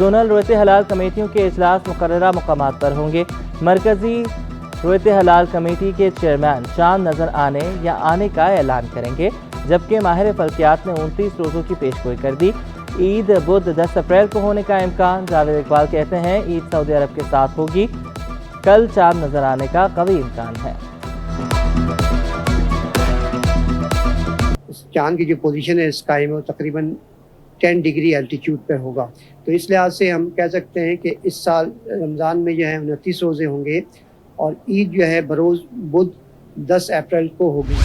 Zonal رویت حلال کمیٹیوں کے اجلاس مقررہ مقامات پر ہوں گے۔ مرکزی رویت حلال کمیٹی کے چیئرمین چاند نظر آنے یا آنے کا اعلان کریں گے، جبکہ ماہر فلکیات نے 29 روزوں کی پیش گوئی کر دی۔ عید بدھ 10 اپریل کو ہونے کا امکان۔ جاوید اقبال کہتے ہیں عید سعودی عرب کے ساتھ ہوگی، کل چاند نظر آنے کا قوی امکان ہے۔ چاند کی جو پوزیشن ہے اسکائی میں وہ تقریباً 10 ڈگری الٹیچیوڈ پہ ہوگا، تو اس لحاظ سے ہم کہہ سکتے ہیں کہ اس سال رمضان میں جو ہے 29 روزے ہوں گے اور عید جو ہے بروز بدھ 10 اپریل کو ہوگی۔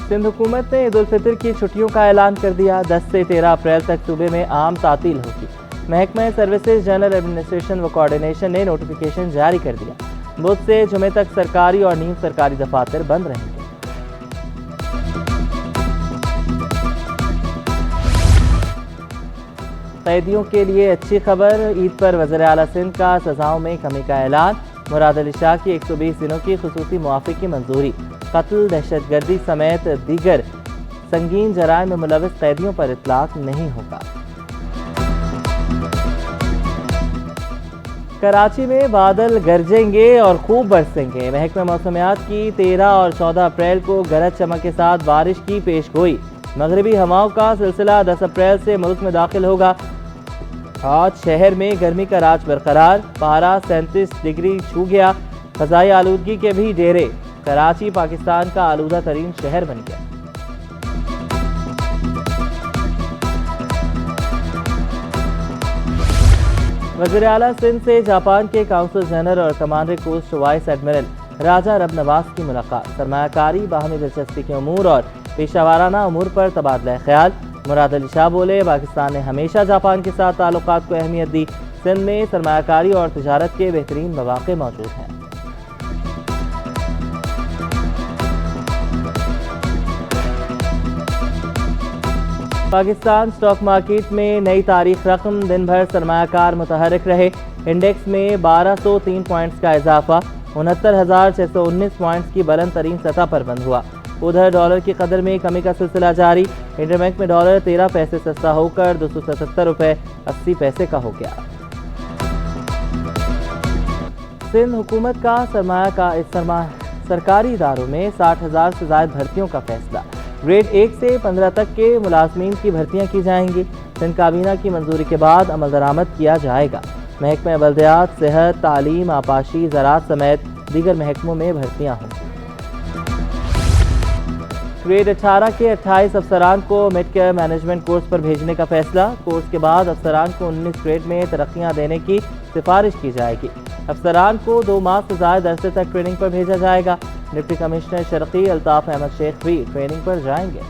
سندھ حکومت نے عید الفطر کی چھٹیوں کا اعلان کر دیا۔ 10 سے 13 اپریل تک صوبے میں عام تعطیل ہوگی۔ محکمہ سروسز جنرل ایڈمنسٹریشن و کوارڈینیشن نے نوٹیفیکیشن جاری کر دیا۔ بدھ سے جمعے تک سرکاری اور نیم سرکاری دفاتر بند رہیں گے۔ قیدیوں کے لیے اچھی خبر، عید پر وزیر اعلیٰ سندھ کا سزاؤں میں کمی کا اعلان۔ مراد علی شاہ کی 120 دنوں کی خصوصی معافی کی منظوری۔ قتل، دہشت گردی سمیت دیگر سنگین جرائم میں ملوث قیدیوں پر اطلاق نہیں ہوگا۔ کراچی میں بادل گرجیں گے اور خوب برسیں گے۔ محکمہ موسمیات کی 13 اور 14 اپریل کو گرج چمک کے ساتھ بارش کی پیش گوئی۔ مغربی ہواؤں کا سلسلہ 10 اپریل سے ملک میں داخل ہوگا۔ آج شہر میں گرمی کا راج برقرار، پارہ 37 ڈگری چھو گیا۔ فضائی آلودگی کے بھی ڈیرے، کراچی پاکستان کا آلودہ ترین شہر بن گیا۔ وزیر اعلیٰ سندھ سے جاپان کے کونسل جنرل اور کمانڈر کوسٹ وائس ایڈمرل راجہ رب نواز کی ملاقات۔ سرمایہ کاری، باہمی دلچسپی کے امور اور پیشہ وارانہ امور پر تبادلہ خیال۔ مراد علی شاہ بولے پاکستان نے ہمیشہ جاپان کے ساتھ تعلقات کو اہمیت دی۔ سندھ میں سرمایہ کاری اور تجارت کے بہترین مواقع موجود ہیں۔ پاکستان سٹاک مارکیٹ میں نئی تاریخ رقم، دن بھر سرمایہ کار متحرک رہے۔ انڈیکس میں 1203 پوائنٹس کا اضافہ، 69,619 پوائنٹس کی بلند ترین سطح پر بند ہوا۔ ادھر ڈالر کی قدر میں کمی کا سلسلہ جاری۔ انٹربینک میں ڈالر 13 پیسے سستا ہو کر 277 روپے 80 پیسے کا ہو گیا۔ سندھ حکومت کا سرکاری اداروں میں 60,000 سے زائد بھرتیوں کا فیصلہ۔ گریڈ 1 سے 15 تک کے ملازمین کی بھرتیاں کی جائیں گی۔ سندھ کابینہ کی منظوری کے بعد عمل درآمد کیا جائے گا۔ محکمہ بلدیات، صحت، تعلیم، آبپاشی، زراعت سمیت دیگر محکموں میں بھرتیاں ہوں گی۔ گریڈ 18 کے 28 افسران کو میڈ کیئر مینجمنٹ کورس پر بھیجنے کا فیصلہ۔ کورس کے بعد افسران کو 19 گریڈ میں ترقیاں دینے کی سفارش کی جائے گی۔ افسران کو 2 ماہ سے زائد عرصے تک ٹریننگ پر بھیجا جائے گا۔ ڈپٹی کمشنر شرقی الطاف احمد شیخ بھی ٹریننگ پر جائیں گے۔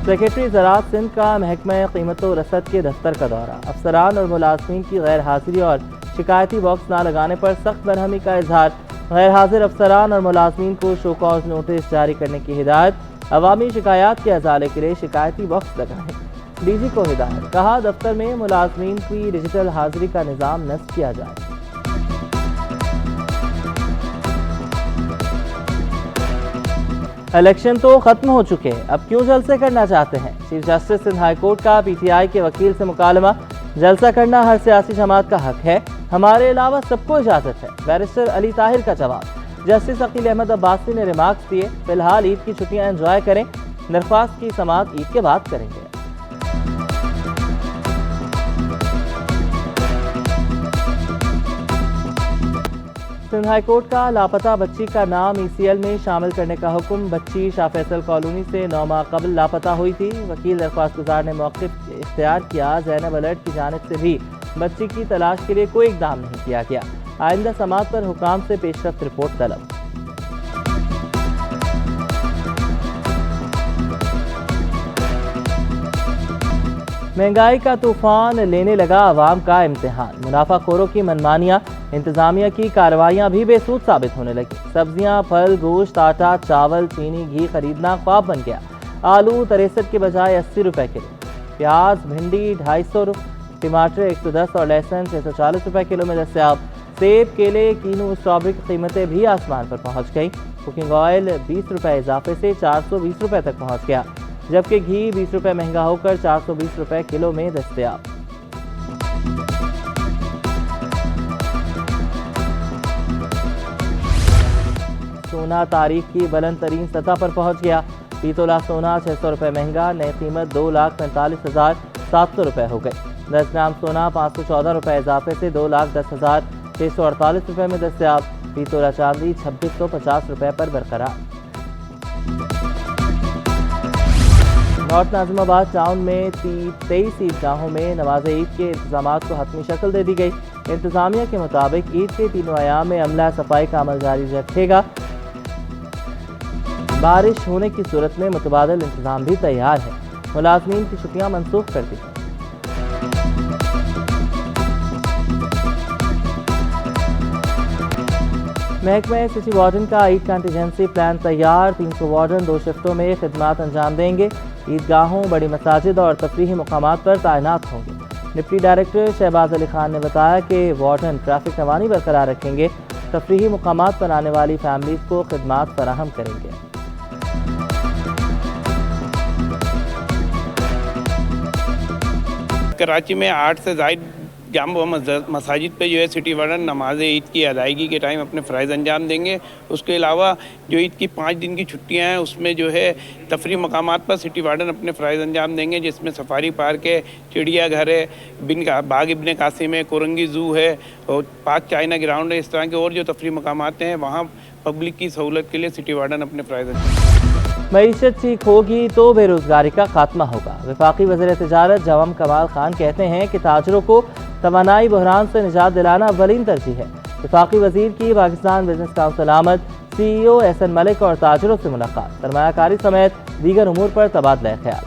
سیکرٹری زراعت سندھ کا محکمہ قیمت و رسد کے دفتر کا دورہ۔ افسران اور ملازمین کی غیر حاضری اور شکایتی باکس نہ لگانے پر سخت برہمی کا اظہار۔ غیر حاضر افسران اور ملازمین کو شو کاز نوٹس جاری کرنے کی ہدایت۔ عوامی شکایات کے ازالے کے لیے شکایتی باکس لگائیں۔ ڈی جی کو ہدایت، کہا دفتر میں ملازمین کی ڈیجیٹل حاضری کا نظام نصب کیا جائے۔ الیکشن تو ختم ہو چکے، اب کیوں جلسے کرنا چاہتے ہیں؟ Chief justice Sindh high court کا پی ٹی آئی کے وکیل سے مکالمہ۔ جلسہ کرنا ہر سیاسی جماعت کا حق ہے، ہمارے علاوہ سب کو اجازت ہے۔ بیرسٹر علی طاہر کا جواب۔ جسٹس عقیل احمد عباسی نے ریمارکس دیے، فی الحال عید کی چھٹیاں انجوائے کریں، درخواست کی سماعت عید کے بعد کریں گے۔ سندھ ہائی کورٹ کا لاپتہ بچی کا نام ای سی ایل میں شامل کرنے کا حکم۔ بچی شاہ فیصل کالونی سے 9 ماہ قبل لاپتہ ہوئی تھی۔ وکیل درخواست گزار نے موقف اختیار کیا، زینب الرٹ کی جانب سے بھی بچی کی تلاش کے لیے کوئی اقدام نہیں کیا گیا۔ آئندہ سماعت پر حکام سے پیشرفت رپورٹ طلب۔ مہنگائی کا طوفان لینے لگا عوام کا امتحان۔ منافع خوروں کی منمانیاں، انتظامیہ کی کارروائیاں بھی بے سود ثابت ہونے لگی۔ سبزیاں، پھل، گوشت، آٹا، چاول، چینی، گھی خریدنا خواب بن گیا۔ آلو 63 کے بجائے 80 روپے کلو، پیاز، بھنڈی 250 روپے، ٹماٹر 110 اور لہسن 640 روپے کلو میں دستیاب۔ سیب، کیلے، کینو، اسٹرابری کی قیمتیں بھی آسمان پر پہنچ گئیں۔ کوکنگ آئل 20 روپے اضافے سے 420 روپے تک پہنچ گیا۔ جبکہ گھی 20 روپے مہنگا ہو کر 420 روپے کلو میں دستیاب۔ سونا تاریخ کی بلند ترین سطح پر پہنچ گیا۔ فی تولہ سونا 600 روپے مہنگا، نئی قیمت 2,45,700 روپے ہو گئی۔ 10 گرام سونا 514 روپے اضافے سے 2,10,648 روپے میں دستیاب۔ فی تولہ چاندی 2,650 روپے پر برقرار۔ نارتھ ناظم آباد ٹاؤن میں 23 عیدگاہوں میں نماز عید کے انتظامات کو حتمی شکل دے دی گئی۔ انتظامیہ کے مطابق عید کے تینوں ایام میں عملہ صفائی کا عمل جاری رکھے گا۔ بارش ہونے کی صورت میں متبادل انتظام بھی تیار ہے۔ ملازمین کی چھٹیاں منسوخ کر دی۔ محکمہ سٹی وارڈن کا عید کنٹینجنسی پلان تیار۔ 300 وارڈن 2 شفٹوں میں خدمات انجام دیں گے۔ عیدگاہوں، بڑی مساجد اور تفریحی مقامات پر تعینات ہوں گے۔ ڈپٹی ڈائریکٹر شہباز علی خان نے بتایا کہ وارڈن ٹریفک روانی برقرار رکھیں گے، تفریحی مقامات پر آنے والی فیملیز کو خدمات فراہم کریں گے۔ کراچی میں 8 سے زائد جامع مساجد پہ جو ہے سٹی وارڈن نماز عید کی ادائیگی کے ٹائم اپنے فرائض انجام دیں گے۔ اس کے علاوہ جو عید کی 5 دن کی چھٹیاں ہیں اس میں جو ہے تفریح مقامات پر سٹی وارڈن اپنے فرائض انجام دیں گے، جس میں سفاری پارک ہے، چڑیا گھر ہے، باغ ابن قاسم ہے، کورنگی زو ہے اور پاک چائنا گراؤنڈ ہے۔ اس طرح کے اور جو تفریح مقامات ہیں وہاں پبلک کی سہولت کے لیے سٹی وارڈن اپنے فرائض انجام دیں گے۔ معیشت ٹھیک ہوگی تو بے روزگاری کا خاتمہ ہوگا۔ وفاقی وزیر تجارت جوام کمال خان کہتے ہیں کہ تاجروں کو توانائی بحران سے نجات دلانا اولین ترجیح ہے۔ وفاقی وزیر کی پاکستان بزنس کونسل آمد، سی ای او احسن ملک اور تاجروں سے ملاقات، سرمایہ کاری سمیت دیگر امور پر تبادلہ خیال۔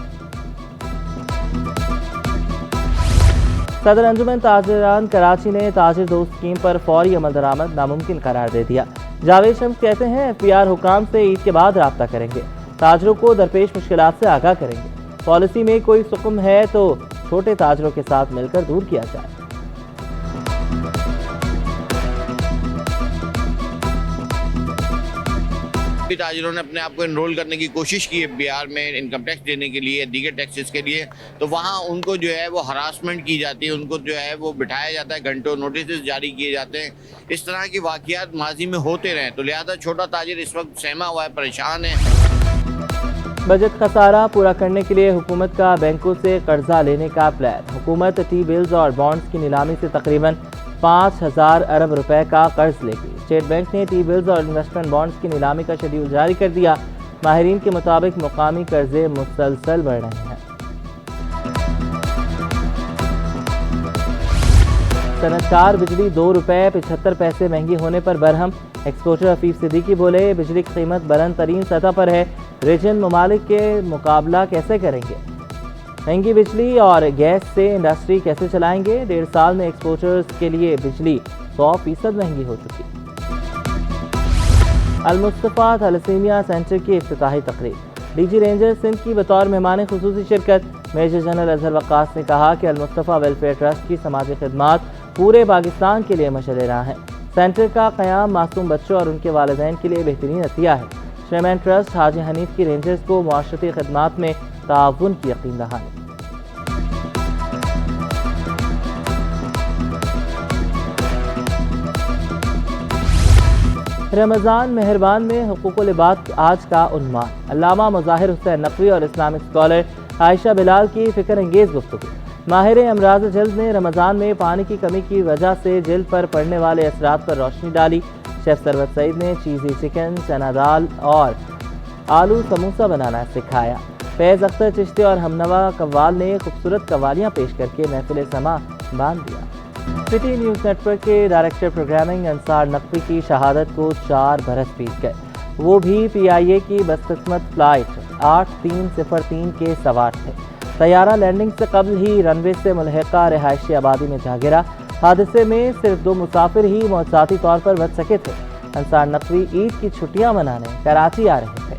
صدر انجمن تاجران کراچی نے تاجر دوست اسکیم پر فوری عمل درآمد ناممکن قرار دے دیا۔ جاوید شمس کہتے ہیں ایف پی آر حکام سے عید کے بعد رابطہ کریں گے، تاجروں کو درپیش مشکلات سے آگاہ کریں گے۔ پالیسی میں کوئی سقم ہے تو چھوٹے تاجروں کے ساتھ مل کر دور کیا جائے۔ تاجروں نے اپنے آپ کو انرول کرنے کی کوشش کی ہے بہار میں انکم ٹیکس دینے کے لیے، دیگر ٹیکسز کے لیے، تو وہاں ان کو جو ہے وہ ہراسمنٹ کی جاتی ہے، ان کو جو ہے وہ بٹھایا جاتا ہے، گھنٹوں نوٹسز جاری کیے جاتے ہیں۔ اس طرح کی واقعات ماضی میں ہوتے رہے، تو لہذا چھوٹا تاجر اس وقت سہما ہوا ہے، پریشان ہے۔ بجٹ خسارہ پورا کرنے کے لیے حکومت کا بینکوں سے قرضہ لینے کا پلان۔ حکومت ٹی بلز اور بانڈز کی نیلامی سے تقریباً 5,000 ارب روپے کا قرض لے گی۔ اسٹیٹ بینک نے ٹی بلز اور انویسٹمنٹ بانڈز کی نیلامی کا شیڈول جاری کر دیا۔ ماہرین کے مطابق مقامی قرضے مسلسل بڑھ رہے ہیں۔ صنعتکار بجلی 2 روپے 75 پیسے مہنگی ہونے پر برہم۔ ایکسپورٹر حفیظ صدیقی بولے بجلی کی قیمت بلند ترین سطح پر ہے، ریجن ممالک کے مقابلہ کیسے کریں گے؟ مہنگی بجلی اور گیس سے انڈسٹری کیسے چلائیں گے؟ 1.5 سال میں ایکسپورٹرز کے لیے بجلی 100% مہنگی ہو چکی۔ المصطفیٰ تھیلیسیمیا سینٹر کی افتتاحی تقریب، ڈی جی رینجر سندھ کی بطور مہمان خصوصی شرکت۔ میجر جنرل اظہر وقاص نے کہا کہ المصطفیٰ ویلفیئر ٹرسٹ کی سماجی خدمات پورے پاکستان کے لیے مشعل راہ ہیں۔ سینٹر کا قیام معصوم بچوں اور ان کے والدین کے لیے بہترین عطیہ ہے۔ چیئرمین ٹرسٹ حاجی حنیف کی رینجرز کو معاشرتی خدمات میں تعاون کی یقین دہانی۔ رمضان مہربان میں حقوق العباد آج کا عنوان، علامہ مظاہر حسین نقوی اور اسلامک اسکالر عائشہ بلال کی فکر انگیز گفتگو۔ ماہر امراض جلد نے رمضان میں پانی کی کمی کی وجہ سے جلد پر پڑنے والے اثرات پر روشنی ڈالی۔ شیف ثروت سعید نے چیزی چکن، چنا دال اور آلو سموسہ بنانا سکھایا۔ فیض اختر چشتی اور ہمنوا قوال نے خوبصورت قوالیاں پیش کر کے محفل سما باندھ دیا۔ سٹی نیوز نیٹ ورک کے ڈائریکٹر پروگرامنگ انصار نقوی کی شہادت کو 4 برس بیت گئے، وہ بھی پی آئی اے کی بدقسمت فلائٹ 8303 کے سوار تھے۔ طیارہ لینڈنگ سے قبل ہی رن وے سے ملحقہ رہائشی آبادی میں جا گرا۔ حادثے میں صرف 2 مسافر ہی موسمیاتی طور پر بچ سکے تھے۔ انصار نقوی عید کی چھٹیاں منانے کراچی آ رہے تھے۔